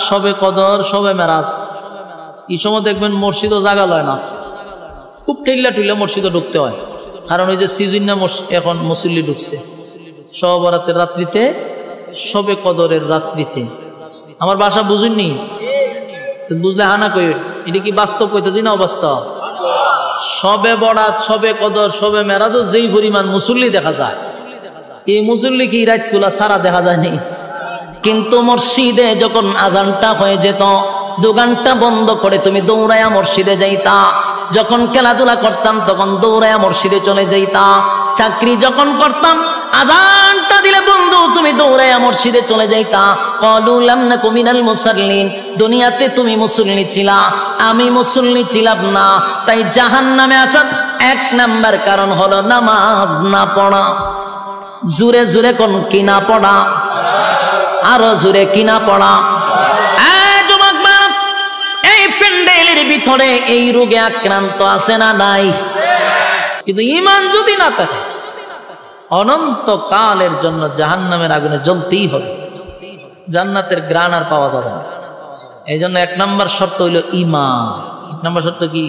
সবে কদর, সবে মেরাজ। এই সময় দেখবেন মসজিদও জাগা লয় না, খুব ঠেল্লা টুইলা মসজিদে ঢুকতে হয়। কারণ ওই যে সিজুন্না এখন মুসল্লি ঢুকছে সবে বরাতের রাত্রিতে, সবে কদরের রাত্রিতে। আমার ভাষা বুঝুননি? বুঝলে হানা কই, এটা কি বাস্তব কইতেছি না অবাস্তব? সবে বরাত, সবে কদর, সবে মেরাজও যেই পরিমাণ মুসল্লি দেখা যায়, এই মুসল্লি কি রাতগুলা সারা দেখা যায়নি? কিন্তু মসজিদে যখন আজানটা হয়ে যেত, দোকানটা বন্ধ করে তুমি দৌড়ায়া মসজিদে যাইতা। যখন খেলাধুলা করতাম তখন দৌড়ায়া মসজিদে চলে যাইতা। চাকরি যখন করতাম আজানটা দিলে বন্ধু তুমি দৌড়ায়া মসজিদে চলে যাইতা। ক্বালু লাম নাকু মিনাল মুসাল্লিন, দুনিয়াতে তুমি মুসল্লি ছিলা, আমি মুসল্লি ছিলাম না। তাই জাহান্নামে আসার এক নাম্বার কারণ হলো নামাজ না পড়া। জোরে জোরে কোন কি না পড়া, আরো জোরে কি না পড়া। এই প্যান্ডেলের ভিতরে এই রোগে আক্রান্ত আছে না নাই? কিন্তু ঈমান যদি না থাকে অনন্তকালের জন্য জাহান্নামের আগুনে জ্বলতেই হবে, জান্নাতের গ্রাণ আর পাওয়া যাবে না। এই জন্য এক নাম্বার শর্ত হইল ঈমান। এক নাম্বার শর্ত কি?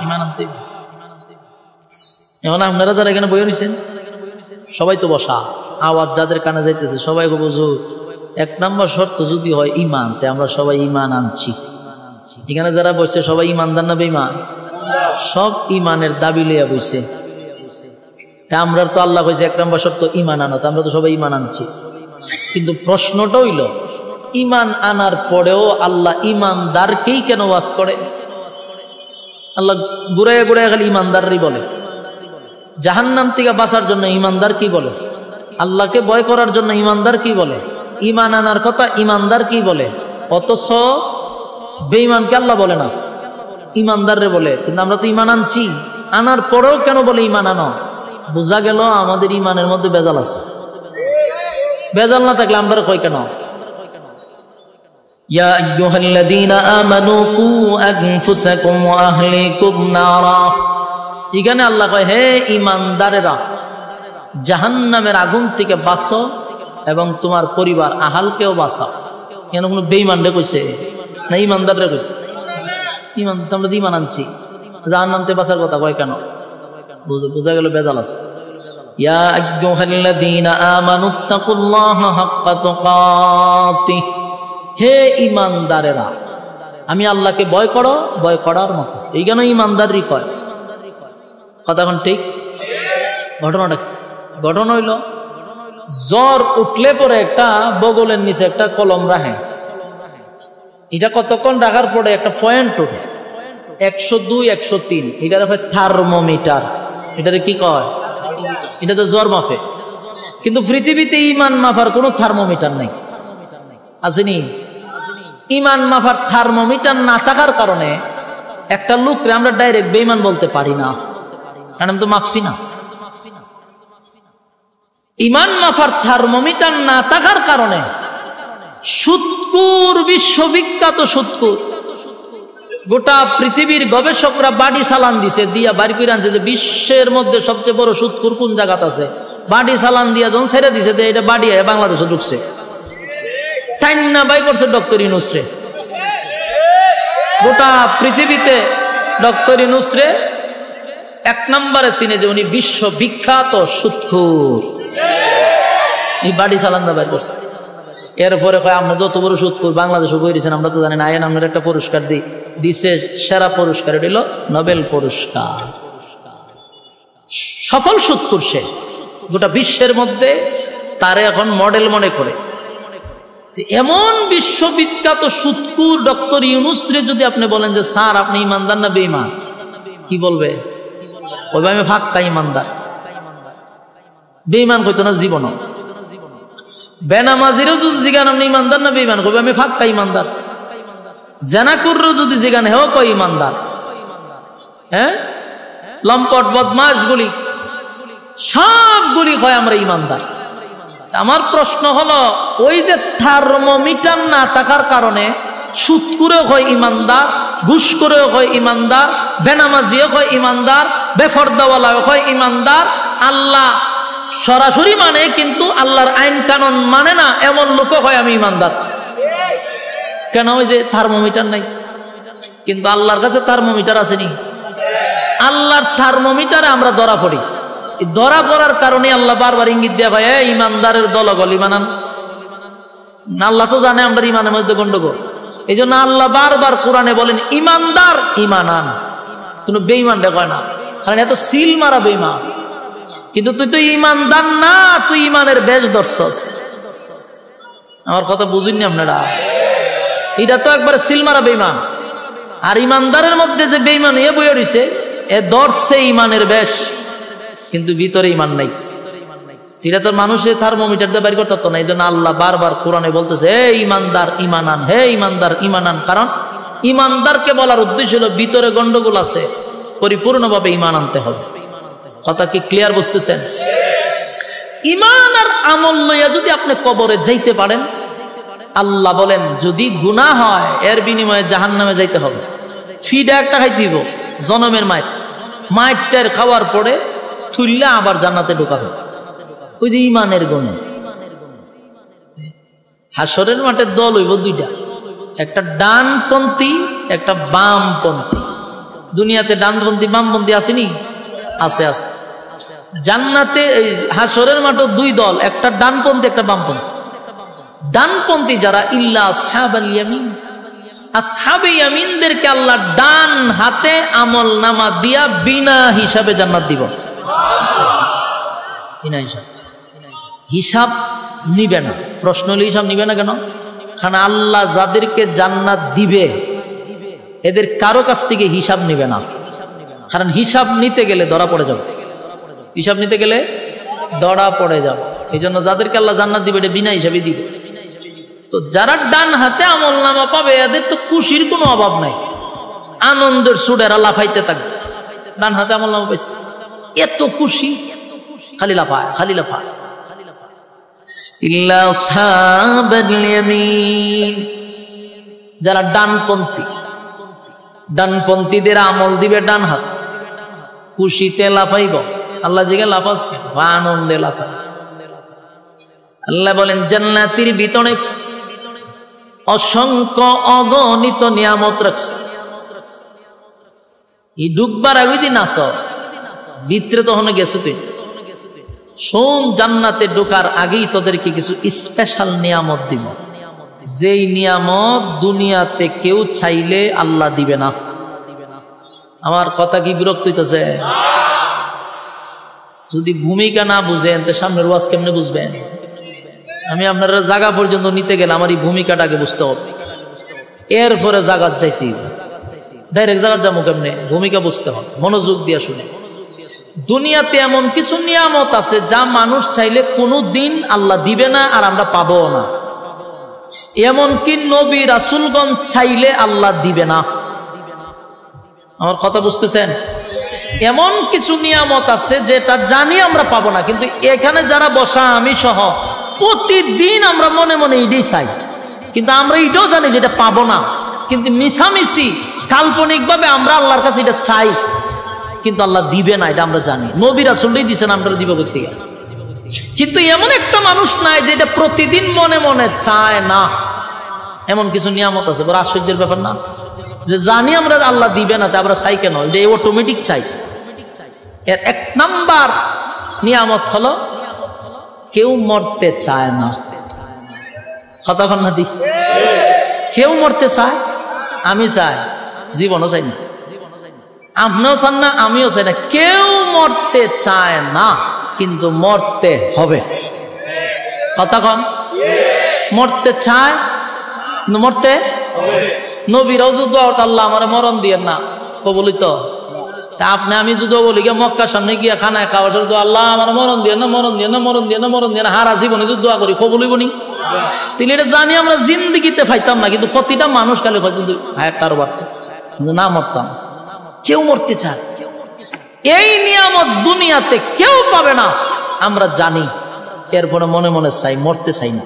ঈমান আনতে। এখন আপনারা যারা এখানে বই রয়েছেন সবাই তো বসা, আওয়াজ যাদের কানে যাইতেছে সবাই বুঝু এক নাম্বার শর্ত যদি হয় ঈমান, তে আমরা সবাই ঈমান আনছি। এখানে যারা বসছে সবাই ঈমানদার না বেঈমান? সব ঈমানের দাবি লইয়া বসছে। তা আমরা তো আল্লাহ কইছে এক নাম্বার শর্ত ঈমান আনো, আমরা তো সবাই ঈমান আনছি। কিন্তু প্রশ্নটা হইল ঈমান আনার পরেও আল্লাহ ঈমানদারকেই কেন ওয়াজ করে? আল্লাহ ঘুরাইয়া ঘুরাইয়া খালি ঈমানদারই বলে। জাহান্নাম থেকে বাঁচার জন্য ঈমানদার কি বলে? আল্লাহকে ভয় করার জন্য ঈমানদার কি বলে? ঈমান আনার কথা ঈমানদার কি বলে? অথচ বেঈমানকে আল্লাহ বলে না, ঈমানদাররে বলে। কিন্তু আমরা তো ঈমান আনছি, আনার পরেও কেন বলে ঈমান আনো? বোঝা গেল আমাদের ঈমানের মধ্যে বেজাল আছে। বেজাল না থাকলে আমরা কই কেন? ইয়া আইয়ুহাল্লাযীনা আমানু কু আনফুসাকুম ওয়া আহলিকুম নারা। এখানে আল্লাহ কয় হে ঈমানদারেরা, জাহান্নামের আগুন থেকে বাঁচো এবং তোমার পরিবার আহালকেও বাঁচাও। কেন কোনো বেঈমানরে কইছে না ঈমানদাররে কইছে? ঈমান, আমরা তো ঈমান আনছি, জাহান্নাম থেকে বাঁচার কথা কয় কেন? বোঝা গেল বেজাল আছে। ইয়া আইয়ুহাল্লাযীনা আমানুত্তাকুল্লাহা হাক্কা তুকাতিহ, হে ঈমানদারেরা আমি আল্লাহকে ভয় করো, ভয় করার মতো। এই কেন ঈমানদারই কয় কথা এখন ঠিক? ঘটনাটা ঘটনা হইল জ্বর উঠলে পরে একটা বগলের নিচে একটা কলম রাখে, এটা কতক্ষণ রাখার পরে একটা পয়েন্ট ওঠে 102 103, এটা হয় থার্মোমিটার। এটারে কি কয়? এটা তো জ্বর মাপে। কিন্তু পৃথিবীতে ঈমান মাপার কোনো থার্মোমিটার নাই, আসেনি? ঈমান মাপার থার্মোমিটার না থাকার কারণে একটা লোকরে আমরা ডাইরেক্ট বেঈমান বলতে পারি না, কারণ আমি তো মাপছি না। ঈমান মাপার থার্মোমিটার না থাকার কারণে সুৎকুর, বিশ্ববিখ্যাত সুৎকুর, গোটা পৃথিবীর গবেষকরা বাড়ি চালান দিছে, দিয়া বাড়ি করে আনছে যে বিশ্বের মধ্যে সবচেয়ে বড় সুৎকুর কোন জায়গাতে আছে। বাড়ি চালান দিয়া যখন ছেড়ে দিছে এটা বাড়ি বাংলাদেশে ঢুকছে। টাইন্না বাই করছে ডক্টর ইউনূসরে। গোটা পৃথিবীতে ডক্টর ইউনূসরে এক নম্বরে চিনে যে উনি বিশ্ববিখ্যাত সুৎকুর। এই বাড়ি চালান দা বাইর করছে। এরপরে কয় আমরা যত বড় সুৎকুর বাংলাদেশে বইরেছেন আমরা তো জানি না, আইন আমরা একটা পুরস্কার দিই, দিছে সেরা পুরস্কার, এটা হলো নোবেল পুরস্কার। সফল সুৎকুর সে, গোটা বিশ্বের মধ্যে তারে এখন মডেল মনে করে। এমন বিশ্ববিখ্যাত সুৎকুর ডক্টর ইউনূসরে যদি আপনি বলেন যে স্যার আপনি ইমানদার না বেঈমান, কি বলবে? বলবে আমি ফাক্কা ইমানদার। বেঈমান কইতো না জীবন। বেনামাজিরও যদি জিগান আপনি ইমানদার না বেঈমান, কইবে আমি ফাক্কা ইমানদার। জানাকুরও যদি জিগান হেও কই ইমানদার। হ্যাঁ, লম্পট বদমাশগুলি সবগুলি কয় আমরা ইমানদার। আমার প্রশ্ন হলো ওই যে থার্মোমিটার না থাকার কারণে সুদ করেও হয় ইমানদার, ঘুষ করেও হয় ইমানদার, বেনামাজিও হয় ইমানদার, বেফরদাওয়ালাও হয় ইমানদার, আল্লাহ সরাসরি মানে কিন্তু আল্লাহর আইন কানুন মানে না এমন লোকও হয় আমি ইমানদার। কেন? ওই যে থার্মোমিটার নাই, কিন্তু আল্লাহর কাছে থার্মোমিটার আসেনি। আল্লাহর থার্মোমিটারে আমরা ধরা পড়ি। ধরা পড়ার কারণে আল্লাহ বারবার ইঙ্গিত দেয়া ভাই ইমানদারের দলগল ইমান আন। আল্লাহ তো জানে আমরা ইমানের মধ্যে গন্ডগোল, এই জন্য আল্লাহ বারবার কোরআনে বলেন ইমানদার ইমান আন, কোনো বেঈমান কয় না, কারণ এত সিল মারা বেঈমান। কিন্তু তুই তো ইমানদার না, তুই ইমানের বেশ ধরছস। আমার কথা বুঝিনি আপনারা? এটা তো একবার সিল মারা বেঈমান। আর ইমানদারের মধ্যে যে বেঈমান এ বইয়া রইছে, এ ধরছে ইমানের বেশ, কিন্তু ভিতরে ইমান নাই। এটা তো মানুষের থার্মোমিটার দিয়ে বের করতে তো না। এই জন্য আল্লাহ বারবার কোরআনে বলতেছে হে ইমানদার ইমান আন, হে ইমানদার ইমান আন। কারণ ইমানদারকে বলার উদ্দেশ্য হলো ভিতরে গন্ডগোল আছে, পরিপূর্ণভাবে ইমান আনতে হবে। কথা কি ক্লিয়ার বুঝতেছেন? ইমান আর আমল লইয়া যদি আপনি কবরে যাইতে পারেন, আল্লাহ বলেন যদি গুনাহ হয় এর বিনিময়ে জাহান্নামে যাইতে হবে। ফিডা একটা খাইতে হইব, জনমের মাইটটার খাওয়ার পরে থুইলে আবার জান্নাতে ঢোকাবে। ওই যে ইমানের গুণে। হাসরের মাঠে দল হইব দুইটা, একটা ডানপন্থী একটা বামপন্থী। দুনিয়াতে ডানপন্থী বামপন্থী আসেনি? আছে আছে। জান্নাতে হাসরের মাঠে দুই দল, একটা ডানপন্থী একটা বামপন্থী। ডানপন্থী যারা ইল্লা আসহাবাল ইয়ামিন, আসহাবে ইয়ামিনদেরকে আল্লাহ ডান হাতে আমল নামা দিয়া বিনা হিসাবে জান্নাত দিব। বিনা হিসাব, হিসাব নিবে না। প্রশ্ন হলে হিসাব নিবে না কেন? কারণ আল্লাহ যাদেরকে জান্নাত দিবে এদের কারো কাছ থেকে হিসাব নিবে না। কারণ হিসাব নিতে গেলে ধরা পড়ে যাবে, হিসাব নিতে গেলে ধরা পড়ে যাবে। এই জন্য যাদেরকে আল্লাহ জান্নাত দিবে এটা বিনা হিসাবে দিবে। তো যারা ডান হাতে আমল নামা পাবে এদের তো খুশির কোনো অভাব নাই, আনন্দের সুরেরা লাফাইতে থাকবে। ডান হাতে আমল নামা পাইছে, এত খুশি, খালি লাফায় খালি লাফায়। ইল্লা আসহাবাল ইয়ামিন, যারা ডানপন্থী, ডানপন্থীদের আমল দিবে ডান হাত, খুশিতে লাফাইব। আল্লাহ জিগে লাফাস কেন? আনন্দে লাফাই। আল্লাহ বলেন জান্নাতের ভিতরে অসংখ্য অগণিত নিয়ামত রাখছে। এই ডুববার আগে দিন আসস, ভিতরে তখন গেছে তুই শোন, জান্নাতে ঢোকার আগেই তোদেরকে কিছু স্পেশাল নিয়ামত দিব, যেই নিয়ামত দুনিয়াতে কেউ চাইলে আল্লাহ দিবে না। আমার কথা কি বিরক্ত হইতেছে? যদি ভূমিকা না বুঝেন তো সামনের ওয়াজ কেমনে বুঝবেন? আমি আপনারা জায়গা পর্যন্ত নিতে গেলে আমার এই ভূমিকাটাকে বুঝতে হবে, এরপরে জায়গাত যাইতে হবে। ডাইরেক্ট জায়গাত যাবো কেমনে? ভূমিকা বুঝতে হবে, মনোযোগ দিয়ে শুনে। দুনিয়াতে এমন কিছু নিয়ামত আছে যা মানুষ চাইলে কোনো দিন আল্লাহ দিবে না, আর আমরা পাবো না। এমনকি নবী রাসূলগণ চাইলে আল্লাহ দিবে না। আমার কথা বুঝতেছেন? এমন কিছু নিয়ামত আছে যেটা জানি আমরা পাবো না, কিন্তু এখানে যারা বসা আমি সহ প্রতিদিন আমরা মনে মনে এটাই চাই, কিন্তু আমরা এটাও জানি যেটা পাবো না। কিন্তু মিছামিছি কাল্পনিকভাবে আমরা আল্লাহর কাছে এটা চাই, কিন্তু আল্লাহ দিবে না, এটা আমরা জানি। নবী রাসূলই দিয়েছেন, আমরা দিব করতে। কিন্তু এমন একটা মানুষ নাই যেটা প্রতিদিন মনে মনে চায় না। এমন কিছু নিয়ামত আছে, বড় আশ্চর্যের ব্যাপার না? যে জানি আমরা আল্লাহ দিবে না, তা আমরা চাই কেন? যে অটোমেটিক চাই। এর এক নাম্বার নিয়ামত হলো কেউ মরতে চায় না। কথা কন না দি? কেউ মরতে চায়? আমি চাই, জীবনও চাই না। আপনিও চান না, আমিও চাই না। কেউ মরতে চায় না, কিন্তু মরতে হবে। কথা কন? মরতে চায়, মরতে নবীরাও যুদ্ধ আল্লাহ আমার মরণ দিয়ে না কবলিত। আপনি আমি যুদ্ধ বলি গিয়ে মক্কার সামনে গিয়ে খানায় খাওয়ার শুধু আল্লাহ আমার মরণ দিয়ে না, মরণ দিয়ে না, মরণ দিয়ে না, মরণ দিয়ে না, হারা জীবনে যুদ্ধ করি কবলিবনি। তিনি এটা জানি আমরা জিন্দিগিতে পাইতাম না, কিন্তু প্রতিটা মানুষ খালি কিন্তু একটার বার্তা না মরতাম। কেউ মরতে চায়, এই নিয়ামত দুনিয়াতে কেউ পাবে না, আমরা জানি। এরপরে মনে মনে চাই, মরতে চাই না।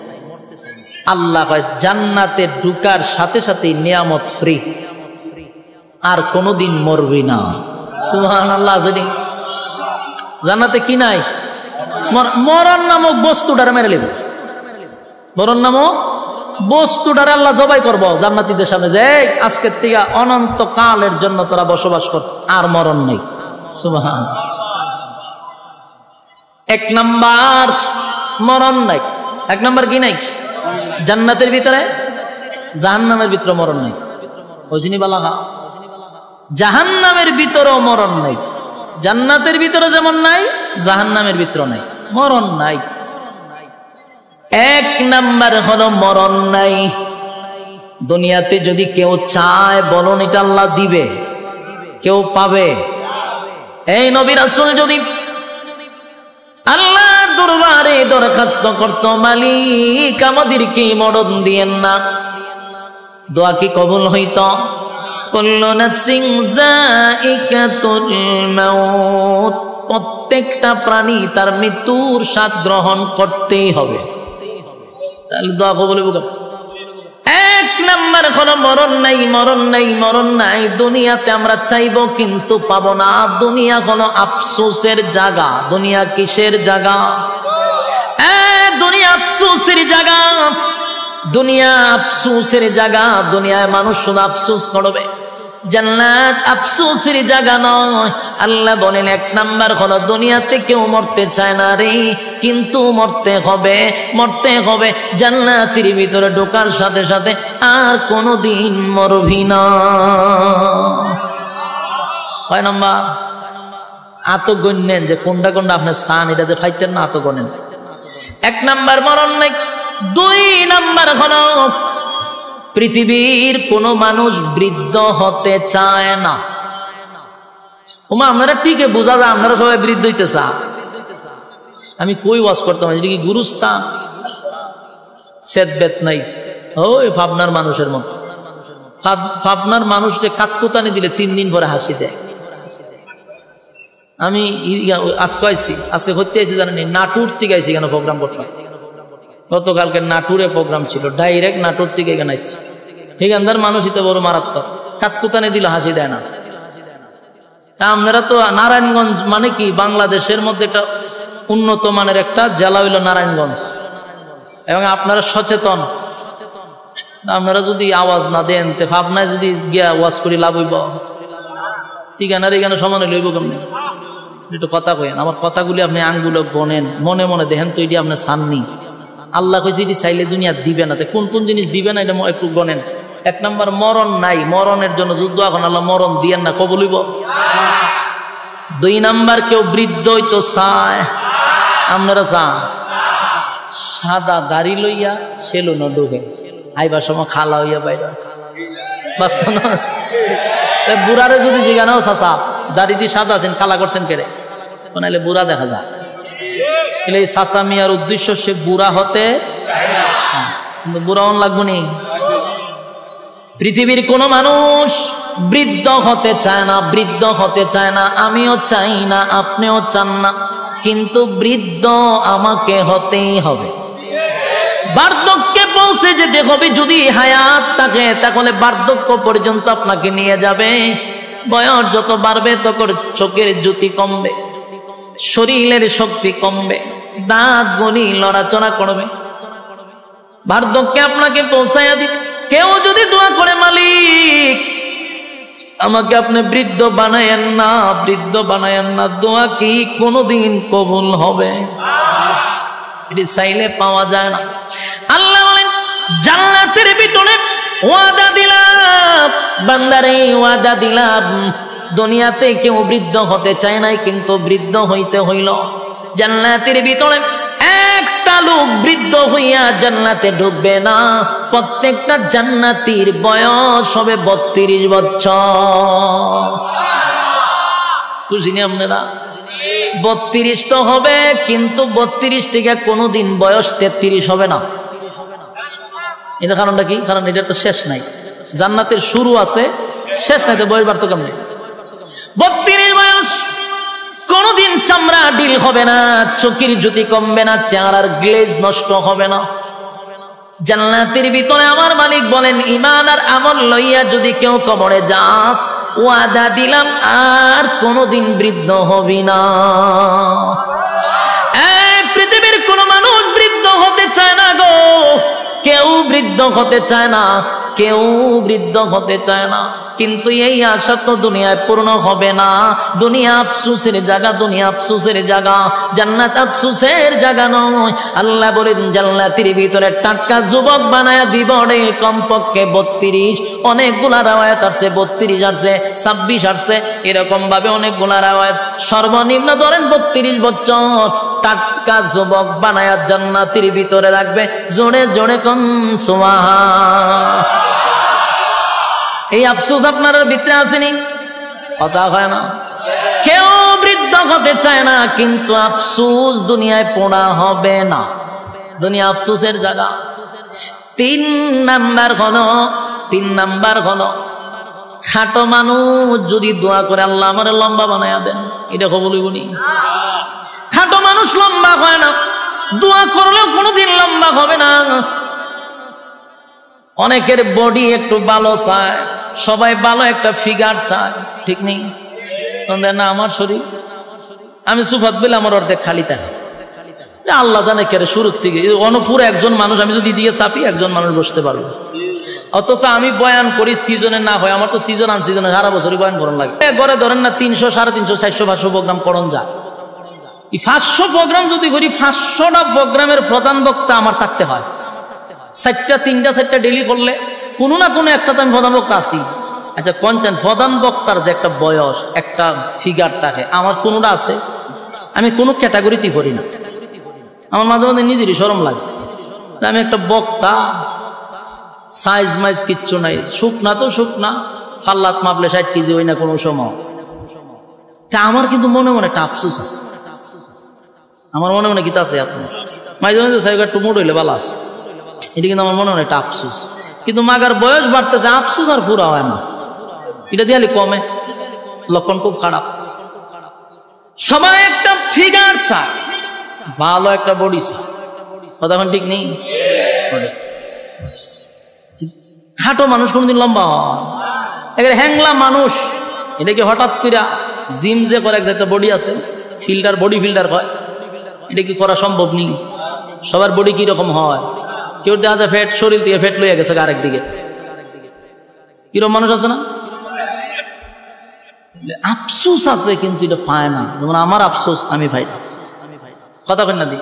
আল্লাহ কয় জান্নাতে ঢুকার সাথে সাথে নিয়ামত ফ্রি, আর কোনোদিন মরবি না। সুবহানাল্লাহ। জান্নাতে কি নাই? মরণ নামক বস্তুটার মেরে নেব। মরণ নামক বস্তুটার আল্লাহ জবাই করবো জান্নাতীদের সামনে যে আজকের থেকে অনন্ত কালের জন্য তোরা বসবাস কর, আর মরণ নেই। সুবহান। এক নাম্বার মরণ নাই। এক নাম্বার কি নাই? জান্নাতের ভিতরে, জাহান্নামের ভিতরে মরণ নাই। বুঝিনি বালাগা? জাহান্নামের ভিতরেও মরণ নাই। জান্নাতের ভিতরে যেমন নাই, জাহান্নামের ভিতরে নাই, মরণ নাই। এক নাম্বার হলো মরণ নাই। দুনিয়াতে যদি কেউ চায়, বলুন এটা আল্লাহ দিবে, কেউ পাবে? এই নবী রাসূল যদি আল্লাহর দরবারে দরখাস্ত করত, মালিক আমাদেরকে মরণ দিয়েন না, দোয়া কি কবুল হইত? কুল্লু নাফসিন যায়িকাতুল মাউত, প্রত্যেকটা প্রাণী তার মৃত্যুর স্বাদ গ্রহণ করতেই হবে, তাহলে দোয়া কবুল হবে। এক নাম্বার হলো মরণ নাই, মরণ নাই, মরণ নাই। দুনিয়াতে আমরা চাইবো কিন্তু পাবো না। দুনিয়া হলো আফসোসের জায়গা। দুনিয়া কিসের জায়গা? দুনিয়া আফসোসের জায়গা। দুনিয়া আফসোসের জায়গা। দুনিয়ায় মানুষ শুধু আফসোস করবে, জান্নাত আফসোসের জায়গা নয়। আল্লাহ বলেন এক নাম্বার হলো দুনিয়াতে কেউ মরতে চায় না রে, কিন্তু মরতে হবে, মরতে হবে। জান্নাতের ভিতরে ঢোকার সাথে সাথে আর কোনোদিন মরবি না। কয় নাম্বার? আত গণ্যেন যে কোনটা কোনটা আপনার সান, এটা যে ফাইতেন না, আত গণেন। এক নাম্বার মরণ নাই। দুই নাম্বার হলো পৃথিবীর কোন মানুষ বৃদ্ধ হতে চায় না। ওমা আপনারা ঠিকই বোঝা যায় আপনারা সবাই বৃদ্ধ হইতে চান। আমি কই ওয়াজ করতাম, এটা কি গুরুস্থান? সেদ বেত নাই, ওই ফাবনার মানুষের মতো। ফাবনার মানুষকে কাতকুতানি দিলে 3 দিন পরে হাসি দেয়। আমি আজকে আইছি, আজকে হইতে আইছি জানেন, নাটুর থেকে আইছি কেন প্রোগ্রাম করতাম। গতকালকে নাটুরে প্রোগ্রাম ছিল, ডাইরেক্ট নাটুর থেকে এখানে আইছি। এখানকার মানুষই তো বড় মারাত্মক, কাতকুতানি দিল হাসি দেয় না। আপনারা তো নারায়ণগঞ্জ মানে কি বাংলাদেশের মধ্যে একটা উন্নত মানের একটা জেলা হইল নারায়ণগঞ্জ, এবং আপনারা সচেতন। আপনারা যদি আওয়াজ না দেন, আপনার যদি গিয়া ওয়াজ করি লাভ হইব? ঠিকানার এখানে সমান লইব কেমনি? একটু কথা কইেন, আমার কথাগুলি আপনি আঙ্গুলো গনেন, মনে মনে দেখেন তো এটি আপনার সাননি। আল্লাহ কইছে এটি চাইলে দুনিয়া দিবে না, কোন কোন জিনিস দিবে না এটা একটু গনেন। এক নাম্বার মরণ নাই, মরণের জন্য যুদ্ধ, এখন আল্লাহ মরণ দিয়েন না, কবুল হইব? দুই নাম্বার কেউ বৃদ্ধ হইতো চায়, আপনারা চান? সাদা দাড়ি লইয়া সেলুন ঢুকে আইবার সময় খালা হইয়া বাইরে বাস্তব না। বুড়ারে যদি জিজ্ঞানাও চাচা দাড়ি দিয়ে সাদা আছেন, কালা করছেন কেড়ে, নাহলে বুড়া দেখা যায়। এই চাচা মিয়ার উদ্দেশ্য সে বুড়া হতে, কিন্তু বুড়া অন লাগবো নি। পৃথিবীর কোন মানুষ বৃদ্ধ হতে চায় না, বৃদ্ধ হতে চায় না, আমিও চাই না, আপনিও চান না, কিন্তু বৃদ্ধ আমাকে হতেই হবে। বার্ধক্যে পৌঁছে যেতে হবে। যদি হায়াত থাকে তাহলে বার্ধক্য পর্যন্ত আপনাকে নিয়ে যাবে। বয়স যত বাড়বে তত চোখের জ্যোতি কমবে, শরীরের শক্তি কমবে, দাঁত গলি লড়াচড়া করবে, বার্ধক্যে আপনাকে পৌঁছাইয়া দিবে। কেউ যদি দোয়া করে, মালিক আমাকে আপনি বৃদ্ধ বানায়েন না, বৃদ্ধ বানায়েন না, দোয়া কি কোনদিন কবুল হবে? এটি চাইলে পাওয়া যায় না। আল্লাহ বলেন জান্নাতের ভিতরে ওয়াদা দিলাম, বান্দারে ওয়াদা দিলাম। দুনিয়াতে কেউ বৃদ্ধ হতে চায় নাই, কিন্তু বৃদ্ধ হইতে হইল। জান্নাতের ভিতরে একটা লোক বৃদ্ধ হইয়া জান্নাতে ঢুকবে না। প্রত্যেকটা জান্নাতীর বয়স হবে 32 বছর। বুঝিনি আপনারা? 32 তো হবে, কিন্তু 32 থেকে কোনোদিন বয়স 33 হবে না। এটা কারণটা কি? কারণ এটা তো শেষ নাই। জান্নাতের শুরু আছে, শেষ নাই, তো বয়স বাড়তো কেমনে? 32 বয়স, কোনদিন চামড়া ডিল হবে না, চোখের জ্যোতি কমবে না, চেহারার গ্লেজ নষ্ট হবে না। জান্নাতের ভিতরে আমার মালিক বলেন, ঈমান আর আমল লইয়া যদি কেউ কবরে যাস, ওয়াদা দিলাম আর কোনদিন বৃদ্ধ হবি না। পৃথিবীর কোন মানুষ বৃদ্ধ হতে চায় না গো। কেউ বৃদ্ধ হতে চায় না, কেউ বৃদ্ধ হতে চায় না, কিন্তু এই আশা তো দুনিয়ায় পূর্ণ হবে না। দুনিয়া আফসোসের জায়গা, দুনিয়া আফসোসের জায়গা, জান্নাত আফসোসের জায়গা নয়। আল্লাহ বলেন জান্নাতের ভিতরে টাটকা যুবক বানায়া দিব রে, কমপক্ষে 32, অনেকগুলা রাওয়ায়াত আসছে 32 আসছে, 26 আসছে, এরকম ভাবে অনেকগুলা রাওয়ায়াত। সর্বনিম্ন ধরেন 32 বছর টাটকা যুবক বানায়া জান্নাতের ভিতরে রাখবে। জোরে জোরে কোন সুবহান। এই আফসোস আপনার ভিতরে আসেনি? কথা হয় না, কেউ বৃদ্ধ হতে চায় না, কিন্তু আফসোস দুনিয়ায় পড়া হবে না। দুনিয়া আফসোসের জায়গা। 3 নাম্বার হলো খাটো মানুষ যদি দোয়া করে আল্লাহ আমার লম্বা বানায়া দেন, এটা কবুল হইব নি? খাটো মানুষ লম্বা হয় না, দোয়া করলেও কোনোদিন লম্বা হবে না। অনেকের বডি একটু ভালো চায়, সবাই ভালো একটা ফিগার চায়, ঠিক নেই? না আমার শরীর, আমি সুফাত বলে আমার অর্ধেক খালি থাকে, আল্লাহ জানে কেরে শুরুর থেকে। অনপুর একজন মানুষ আমি যদি দিয়ে চাপি একজন মানুষ বসতে পারবো, অথচ আমি বয়ান করি সিজনে না হয়, আমার তো সিজন আনসিজনে সারা বছরই বয়ান করার লাগে। ঘরে ধরেন না 300, 350, 400, 500 প্রোগ্রাম করণ যায়। 500 প্রোগ্রাম যদি করি, 500টা প্রোগ্রামের প্রধান বক্তা আমার থাকতে হয়। 3টা ডেলি করলে কোনো না কোনো একটা তো আমি প্রধান বক্তা আছি। আচ্ছা পঞ্চায়েত প্রধান বক্তার যে একটা বয়স, একটা ফিগার থাকে, আমার কোনোটা আছে? আমি কোনো ক্যাটাগরিতে পড়ি না। আমার মাঝে মাঝে নিজেরই শরম লাগে, আমি একটা বক্তা, সাইজ মাইজ কিচ্ছু নাই, শুকনা তো শুকনা, ফাল্লাত মাপলে 60 কেজি হই না কোনো সময়। তা আমার কিন্তু মনে মনে একটা আফসোস আছে, আমার মনে মনে গীত আছে। আপনার মাঝে মাঝে সাহেব একটু মোট হইলে ভালো আছে, এটা কিন্তু আমার মনে মনে একটা আফসোস। কিন্তু মাগার বয়স বাড়তেছে, আফসোস আর পুরা হয় না, এটা দিয়ালি কমে, লক্ষণ খুব খারাপ। সবাই একটা ফিগার চায়, ভালো একটা বডি চায়, কথা এখন ঠিক নেই? খাটো মানুষ কোনদিন লম্বা হয়? এবারে হ্যাংলা মানুষ, এটা কি হঠাৎ করে জিম যে করে এক জায়গায় বডি আছে, ফিল্টার, বডি ফিল্টার হয়, এটা কি করা সম্ভব নেই? সবার বডি কি রকম হয়? কেউ দেখা যায় ফ্যাট, শরীর থেকে ফ্যাট লইয়া গেছে আরেক দিকে, কিরকম মানুষ আছে না? আফসোস আছে কিন্তু এটা পায় না। যেমন আমার আফসোস আমি পাই না, কথা কই না দি।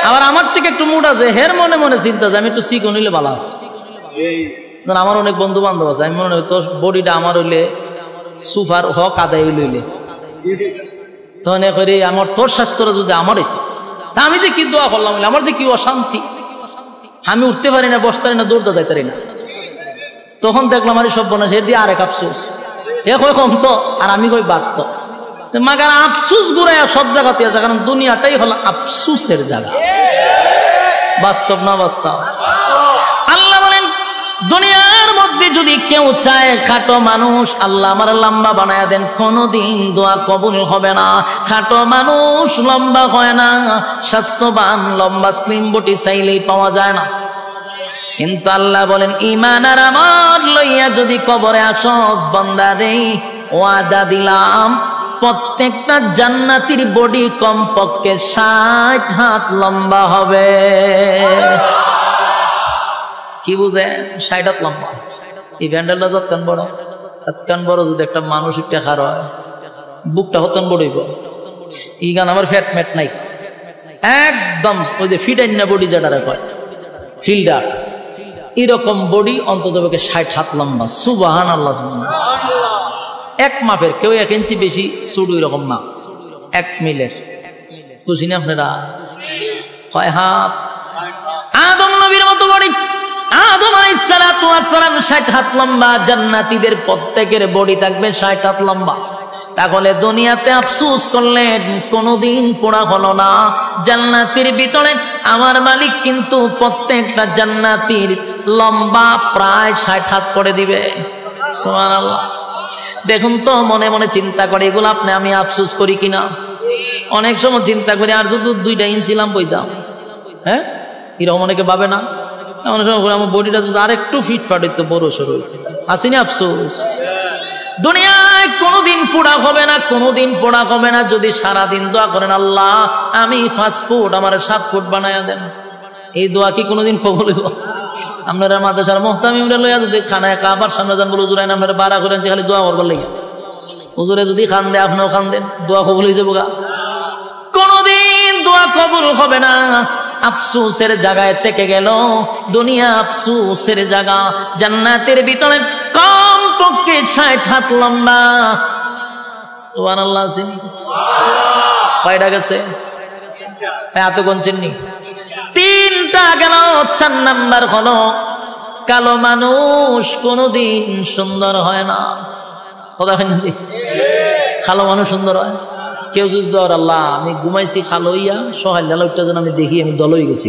আবার আমার থেকে একটু মুড আছে, হের মনে মনে চিন্তা যে আমি একটু চিকন হইলে ভালো আছে। আমার অনেক বন্ধু বান্ধব আছে, আমি মনে হয় তোর বডিটা আমার হইলে সুপার হক আদায় হইলে, তখন করে আমার তোর স্বাস্থ্যটা যদি আমার হইতো, আমি যে কি দোয়া করলাম, আমার যে কি অশান্তি, আমি উঠতে পারি না, বসতে পারি না, দৌড়তে যাইতে পারি না। তখন দেখলাম আরে সব বোনা সে দিয়ে আরেক আফসোস, এ কই কম তো, আর আমি কই বাড়ত। মাগার আফসোস ঘুরে সব জায়গাতে আছে, কারণ দুনিয়াটাই হলো আফসোসের জায়গা। বাস্তব না বাস্তব? আল্লাহ বলেন দুনিয়ার মধ্যে যদি কেউ চায় খাটো মানুষ আল্লাহ আমার লম্বা বানায়া দেন, কোনদিন দোয়া কবুল হবে না। খাটো মানুষ লম্বা হয় না, স্বাস্থ্যবান লম্বা স্লিম বডি চাইলেই পাওয়া যায় না। কিন্তু আল্লাহ বলেন ঈমান আর আমল লইয়া যদি কবরে আসস বান্দারে, ওয়াদা দিলাম প্রত্যেকটা জান্নাতীর বডি কমপক্ষে 60 হাত লম্বা হবে। কি বুঝে 60 হাত লম্বা? এই ব্যান্ডেলটা যতক্ষণ বড়, ততক্ষণ বড় যদি একটা মানুষ একটা খার হয়, বুকটা হতন বড়ইব। এই গান আমার ফ্যাট ম্যাট নাই, একদম ওই যে ফিডাইনা বডি যেটা কয় ফিল্ডার, এরকম বডি অন্তত 60 হাত লম্বা। সুবহানাল্লাহ। এক মাপের, কেউ 1 ইঞ্চি বেশি চুড় এরকম না, 1 মিলের। বুঝি না আপনারা? কয় হাত? আদম নবীর মতো বডি। আদম আলাইহিস সালাতু ওয়াস সালাম 60 হাত লম্বা, জান্নাতীদের প্রত্যেকের বডি থাকবে 60 হাত লম্বা। তাহলে দুনিয়াতে আফসোস করলেন কোনদিন পুরা হলো না। জান্নাতের ভিতরে আমার মালিক কিন্তু প্রত্যেকটা জান্নাতীর লম্বা প্রায় 60 হাত করে দিবে। সুবহানাল্লাহ। দেখুন তো মনে মনে চিন্তা করে এগুলো আপনি আমি আফসোস করি কিনা? অনেক সময় চিন্তা করি আর যদি 2 ইঞ্চি লাম বইতাম, হ্যাঁ এরকম অনেকে ভাবে না? অনেক সময় আমার বডিটা যদি আর একটু ফিটফাট হইতো, বড় সড়ো হইতো, আসিনি আফসোস? দুনিয়ায় কোনোদিন পোড়া হবে না, কোনোদিন পোড়া হবে না যদি সারাদিন দোয়া করেন আল্লাহ আমি 5 ফুট আমার 7 ফুট বানায়া দেন। এই দোয়া কি কোনোদিন কবুল হইব? আপনারা মাদ্রাসার মুহতামিমরা লইয়া যদি খানায় কাবার সামনে যান বলে হুজুর আইন আপনারা বাড়া করেন যে খালি দোয়া করবার লাগে হুজুরে যদি খান দেয় আপনিও খান দেন দোয়া কবুল হয়ে যাবো গা কোনদিন দোয়া কবুল হবে না আফসোসের জায়গায় থেকে গেল দুনিয়া আফসোসের জায়গা জান্নাতের ভিতরে কম পক্ষে 60 হাত লম্বা সুবহানাল্লাহ চিনি কয়টা গেছে এত কোন চিনি 3টা গেল 4 নাম্বার হলো কালো মানুষ কোনদিন সুন্দর হয় না কথা হয় না কালো মানুষ সুন্দর হয় কেউ যদি ধর আল্লাহ আমি ঘুমাইছি খালো ইয়া সহায় লালটা যেন আমি দেখি আমি দল হয়ে গেছি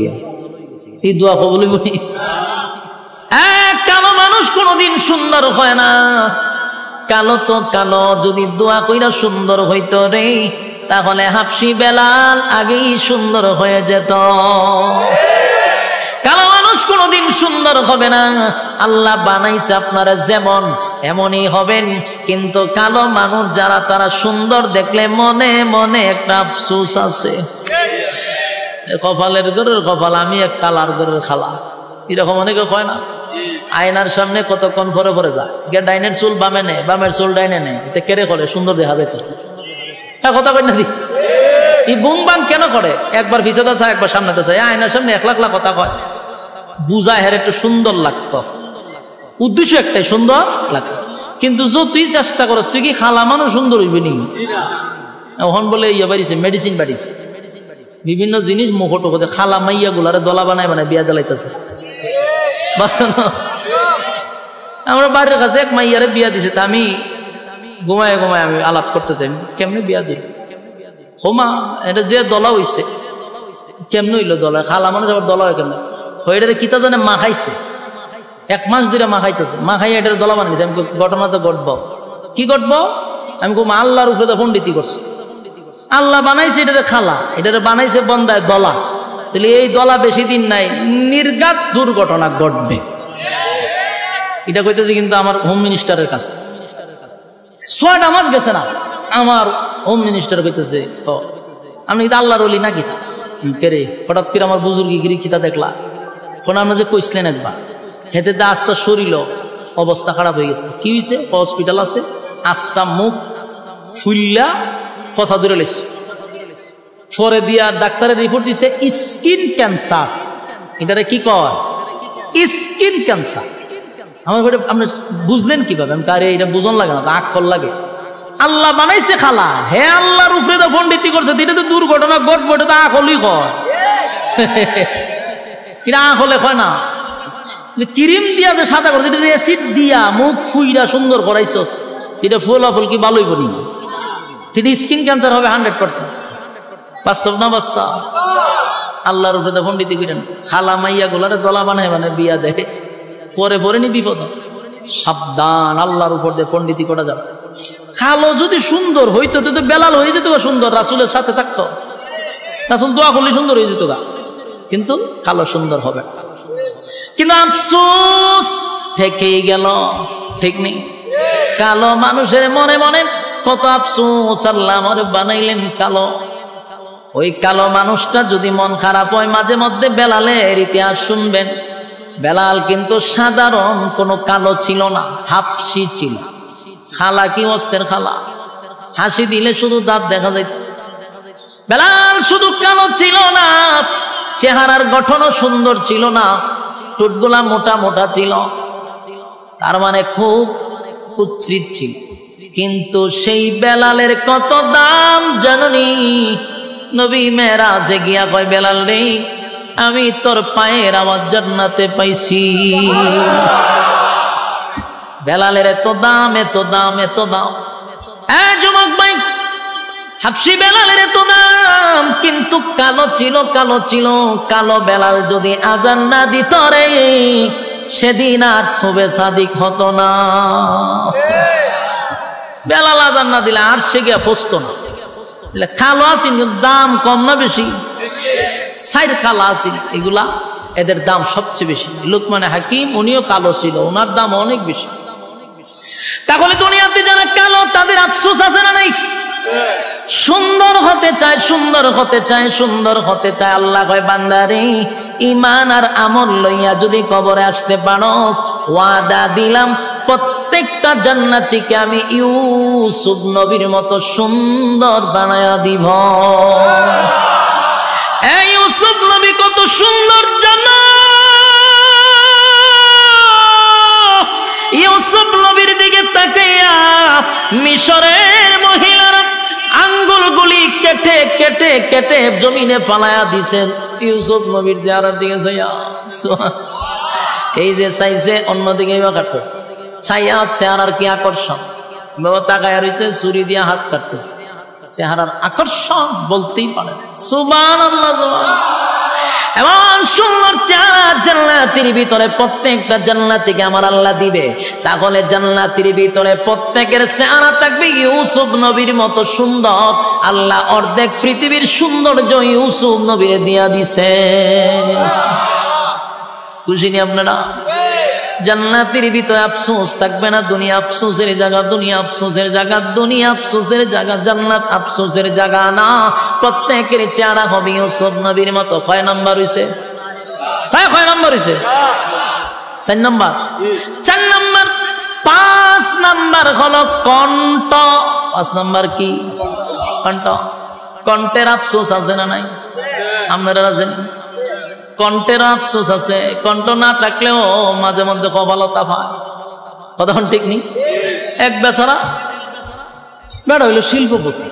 এই দোয়া কবুল বলি কালো মানুষ কোনদিন সুন্দর হয় না কালো তো কালো যদি দোয়া কইরা সুন্দর হইতো রে তাহলে হাফসি বেলাল আগেই সুন্দর হয়ে যেত কালো মানুষ কোনদিন সুন্দর হবে না আল্লাহ বানাইছে আপনারা যেমন এমনই হবেন কিন্তু কালো মানুষ যারা তারা সুন্দর দেখলে মনে মনে একটা আফসোস আছে কপালের গরের কপাল আমি এক কালার গরের খালা এরকম অনেকে হয় না আয়নার সামনে কতক্ষণ পরে পরে যায় গে ডাইনের চুল বামে নেয় বামের চুল ডাইনে নেয় এটা কেড়ে করে সুন্দর দেখা যেত কথা কই না দি এই বুং বাং কেন করে একবার পিছাতে চায় একবার সামনেতে চায় আয়নার সামনে 1 লাখ কথা কয় বুঝায় হের একটু সুন্দর লাগতো উদ্দেশ্য একটাই সুন্দর লাগতো কিন্তু তুই চেষ্টা করস তুই কি খালা মানুষ সুন্দর হইবি নি এখন বলে ইয়ে বাড়িছে মেডিসিন বাড়িছে বিভিন্ন জিনিস মুখটো করে খালা মাইয়া গুলারে দলা বানায় বানায় বিয়া দিলাইতেছে আমরা বাড়ির কাছে এক মাইয়ারে বিয়া দিছে তা আমি ঘুমায় ঘুমায় আমি আলাপ করতে চাই কেমনে বিয়া দিল হোমা এটা যে দলা হইছে কেমনে হইলো দলা খালা মানুষ আবার দলা হয় কেমনে হইটারে কিতা জানে মাখাইছে 1 মাস ধরে মাখাইতেছে মাখাই এটার দলা বানিয়েছে আমি ঘটনা তো ঘটবো কি ঘটবো আমি খুব আল্লাহর উপরে তো পণ্ডিতি করছি আল্লাহ বানাইছে এটারে খালা এটারে বানাইছে বন্দায় দলা তাহলে এই দলা বেশি দিন নাই নির্ঘাত দুর্ঘটনা ঘটবে এটা কইতেছে কিন্তু আমার হোম মিনিস্টারের কাছে 6টা মাস গেছে না আমার হোম মিনিস্টার কইতেছে আমি কিন্তু আল্লাহর ওলি না কিতা কেরে হঠাৎ করে আমার বুজুর্গিগিরি কিতা দেখলা কোন আমরা যে কইছিলেন একবার হেতে আস্তা শরীর অবস্থা খারাপ হয়ে গেছে কি হয়েছে হসপিটাল আছে আস্তা মুখ ফুল্লা ফসা ধরে লেছে পরে দিয়া ডাক্তারের রিপোর্ট দিছে স্কিন ক্যান্সার এটারে কি কয় স্কিন ক্যান্সার আমার ঘরে আপনি বুঝলেন কিভাবে আমি কারে এটা বুঝন লাগে না আগ কল লাগে আল্লাহ বানাইছে খালা হে আল্লাহর উপরে তো পণ্ডিতি করছে এটা তো দুর্ঘটনা ঘটবো এটা তো আখলই কয় এটা আখলে কয় না ক্রিম দিয়া যে সাদা করছে এটা অ্যাসিড দিয়া মুখ ফুইরা সুন্দর করাইছস এটা ফলাফল কি ভালোই বলি এটা স্কিন ক্যান্সার হবে 100% বাস্তব না বাস্তব আল্লাহর উপরে তো পণ্ডিতি করেন খালা মাইয়া গুলারে দলা বানায় মানে বিয়া দেয় পরে পরে নি বিপদ সাবধান আল্লাহর উপর দিয়ে পণ্ডিতি করা যাবে খালো যদি সুন্দর হইতো তো বেলাল হয়ে যেত সুন্দর রাসূলের সাথে থাকতো রাসূল দোয়া করলে সুন্দর হয়ে যেত গা কিন্তু কালো সুন্দর হবে কিন্তু আফসোস থেকেই গেল ঠিক নেই কালো মানুষের মনে মনে কত আফসোস আল্লাহ আমারে বানাইলেন কালো ওই কালো মানুষটা যদি মন খারাপ হয় মাঝে মধ্যে বেলালের ইতিহাস শুনবেন বেলাল কিন্তু সাধারণ কোনো কালো ছিল না হাফসি ছিল খালা কি অস্তের খালা হাসি দিলে শুধু দাঁত দেখা যাইত বেলাল শুধু কালো ছিল না চেহারার গঠনও সুন্দর ছিল না ঠোঁটগুলা মোটা মোটা ছিল তার মানে খুব কুৎসিত ছিল কিন্তু সেই বেলালের কত দাম জাননি নবী মেরাজে গিয়া কয় বেলাল রে আমি তোর পায়ের আওয়াজ জান্নাতে পাইছি বেলালের এত দাম এত দাম এত দাম যুবক ভাই হাফসি বেলালের এত দাম কিন্তু কালো ছিল কালো ছিল কালো বেলাল যদি আজান না দিত রে সেদিন আর শোবে সাদিক হতো না বেলাল আজান না দিলে আর সে গিয়া ফসতো না কালো আছেন দাম কম না বেশি সাইড কালো আছেন এগুলা এদের দাম সবচেয়ে বেশি লুকমানে হাকিম উনিও কালো ছিল ওনার দাম অনেক বেশি তাহলে দুনিয়াতে যারা কালো তাদের আফসোস আছে না নাই সুন্দর হতে চায়, সুন্দর হতে চায়, সুন্দর হতে চায়। আল্লাহ কয় বান্দারে ঈমান আর আমল লইয়া যদি কবরে আসতে পারোস, ওয়াদা দিলাম প্রত্যেকটা জান্নাতীকে আমি ইউসুফ নবীর মতো সুন্দর বানায়া দিব। এই ইউসুফ নবী কত সুন্দর জানো? ইউসুফ নবীর দিকে তাকাইয়া মিশরের মহিলারা আঙ্গুলগুলি কেটে কেটে কেটে জমিনে ফালায়া দিছেন ইউসুফ নবীর চেহারার দিকে চাইয়া। এই যে চাইছে অন্যদিকে কাটতেছে, চাইয়া চেহারার কি আকর্ষণ, তাকায় রয়েছে ছুরি দিয়া হাত কাটতেছে, চেহারার আকর্ষণ বলতেই পারে। সুবহানাল্লাহ, সুবহানাল্লাহ। এমন সুন্দর চেহারা জান্নাতের ভিতরে প্রত্যেকটা জান্নাতীকে আমার আল্লাহ দিবে। তাহলে জান্নাতের ভিতরে প্রত্যেকের চেহারা থাকবে ইউসুফ নবীর মতো সুন্দর। আল্লাহ অর্ধেক পৃথিবীর সৌন্দর্য ইউসুফ নবীরে দিয়া দিছে। খুশি নি আপনারা? জান্নাতের ভিতরে আফসোস থাকবে না। দুনিয়া আফসোসের জায়গা, দুনিয়া আফসোসের জায়গা, দুনিয়া আফসোসের জায়গা, জান্নাত আফসোসের জায়গা না। প্রত্যেকের চেহারা হবে ইউসুফ নবীর মতো। কয় নাম্বার হইছে? কয় নাম্বার হইছে? 4 নাম্বার। 4 নাম্বার। 5 নাম্বার হলো কণ্ঠ। 5 নাম্বার কি? কণ্ঠ। কণ্ঠের আফসোস আছে না নাই? আপনারা আছেন? কণ্ঠের আফসোস আছে। কণ্ঠ না থাকলেও মাঝে মধ্যে কপালতা পায়। কথা ঠিক নেই? এক বেচারা বেড়া হইল শিল্পপতি,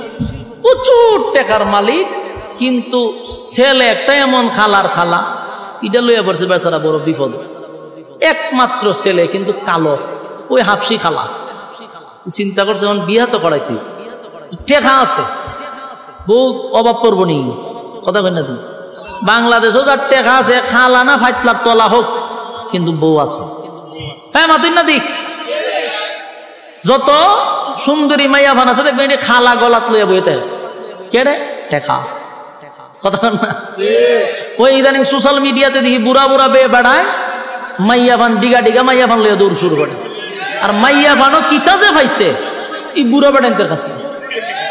প্রচুর টাকার মালিক, কিন্তু ছেলে একটা এমন খালার খালা, এটা লইয়া পড়ছে বেচারা বড় বিপদ। একমাত্র ছেলে কিন্তু কালো, ওই হাফসি খালা। চিন্তা করছে এখন বিয়া তো করাইতে, টেকা আছে, বউ অভাব করবো নি। কথা কই না তুমি? বাংলাদেশও যার টেকা আছে, খালা না ফাইতলার তলা হোক, কিন্তু বউ আছে। হ্যাঁ মাতুন না দিক, যত সুন্দরী মাইয়া ভান আছে দেখবেন খালা গলাত লইয়া বইতে কেড়ে টেকা। কথা না? ওই ইদানিং সোশ্যাল মিডিয়াতে দেখি বুড়া বুড়া বেয়ে বেড়ায়, মাইয়া ভান ডিগা ডিগা মাইয়া ভান লইয়া দৌড় শুরু করে। আর মাইয়া ভানও কিতা যে পাইছে এই বুড়া বেড়াইতের কাছে।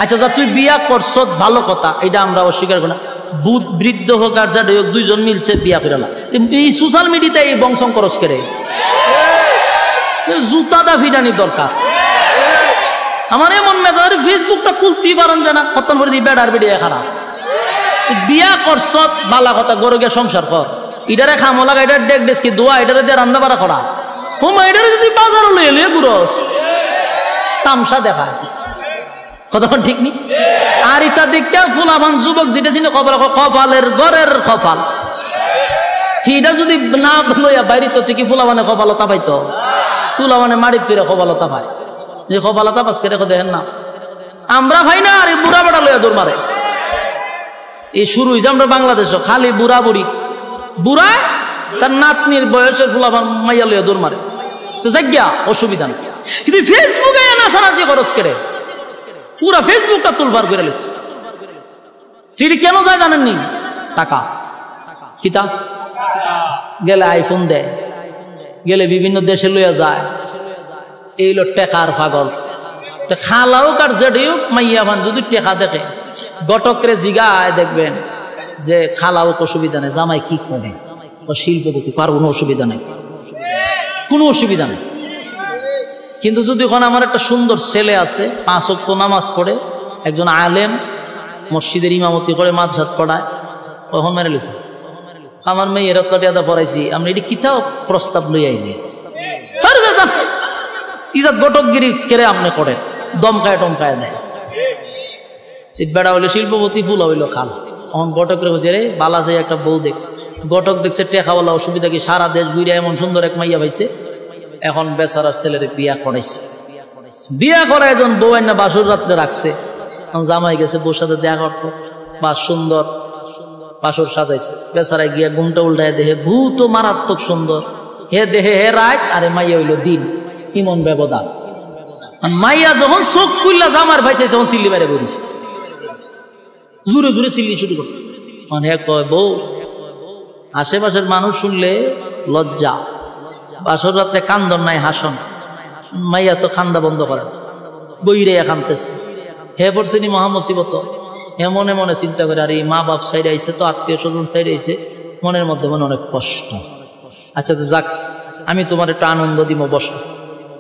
আচ্ছা যা তুই বিয়া করছ ভালো কথা, এটা আমরা অস্বীকার করি না। বৃদ্ধ হোক আর যাদের হোক, দুইজন মিলছে বিয়া ফেরালা। এই সোশ্যাল মিডিয়াতে এই বংশং করস করে জুতা দা ফিরানি দরকার। আমার এমন মেজার ফেসবুকটা খুলতেই পারেন যে না, খতম করে দিই বেড়ার বেড়িয়ে খারাপ। বিয়া করছ বালা কথা, গরুকে সংসার কর। এটারে খামো লাগা, এটার ডেক ডেস্কি দোয়া, এটারে দিয়ে রান্না বাড়া করা। হুমা এটারে যদি বাজার লইয়ে লইয়ে গুরস তামসা দেখায়। কথা ঠিক নি? আর ইতা দেখতে ফুলাবান যুবক যেটা ছিল কপালের ঘরের কপাল, হিটা যদি না লইয়া বাইরে তো থেকে ফুলাবানে কপালতা পাইতো, ফুলাবানে মারির তৈরি কপালতা পায়। যে কপালতা পাস করে দেখেন না, আমরা ভাই না। আর বুড়া বেড়া লইয়া দৌড় মারে। এই শুরু হয়েছে আমরা বাংলাদেশও, খালি বুড়া বুড়ি, বুড়া তার নাতনির বয়সের ফুলাবান মাইয়া লইয়া দৌড় মারে। তো জায়গা অসুবিধা নেই, কিন্তু ফেসবুকে নাচানাচি খরচ করে পুরা ফেসবুকটা তুলবার করে লেছে। চিঠি কেন যায় জানেননি? টাকা। কিতা গেলে আইফোন দেয়, গেলে বিভিন্ন দেশে লইয়া যায়, এই লো টেকার পাগল। খালাও কার জেডিও মাইয়া ভান যদি টেকা দেখে গটকরে জিগায় দেখবেন যে খালাও অসুবিধা নেই, জামাই কি করে শিল্পপতি, কার কোনো অসুবিধা নেই, কোনো অসুবিধা নেই। কিন্তু যদি ওখানে আমার একটা সুন্দর ছেলে আছে, 5 ওয়াক্ত নামাজ পড়ে, একজন আলেম, মসজিদের ইমামতি করে, মাদ্রাসাত পড়ায়, ওখানে মেরে লিছে আমার মেয়ে এরকম টিয়াদা পড়াইছি, আমরা এটি কিতাও প্রস্তাব লই আইনি। ইজাত গটকগিরি কেড়ে আপনি করেন, দমকায় টমকায় দেয়। বেড়া হইলো শিল্পপতি, ফুলা হইলো খাল। তখন গটক রে বলছে, রে বালা যায় একটা বউ দেখ। গটক দেখছে টেকাওয়ালা, অসুবিধা কি, সারা দেশ ঘুরে এমন সুন্দর এক মাইয়া পাইছে। এখন বেচারার ছেলের বিয়া করাইছে, বিয়া করা একজন বউ না বাসুর রাত্রে রাখছে। জামাই গেছে বউর সাথে দেখা করতো, বা সুন্দর বাসুর সাজাইছে। বেচারায় গিয়া ঘুমটা উল্টায় দেহে ভূত মারাত্মক সুন্দর, হে দেহে হে রাত, আরে মাইয়া হইলো দিন। ইমন ব্যবধান। মাইয়া যখন চোখ খুললা জামার ভাই চাইছে, তখন চিল্লি মেরে বেরিয়েছে, জুড়ে জুড়ে চিল্লি শুরু করছে। মানে কয় বউ, আশেপাশের মানুষ শুনলে লজ্জা, বাসর রাত্রে কান্দন নাই হাসন। মাইয়া তো খান্দা বন্ধ করে, বইরে কানতেছে। হে পড়ছে নি মহা মুসিবত। হে মনে মনে চিন্তা করে, আর এই মা বাপ সাইডে আইছে, তো আত্মীয় স্বজন সাইডে আইছে, মনের মধ্যে মনে অনেক কষ্ট। আচ্ছা তো যাক, আমি তোমার একটু আনন্দ দিব, বসো।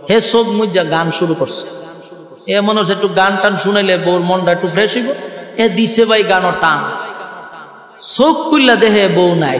হে সব মুজা গান শুরু করছে। এ মনে হচ্ছে একটু গান টান শুনাইলে বউর মনটা একটু ফ্রেশ হইব। এ দিছে ভাই গানও টান, চোখ খুললা দেহে বউ নাই।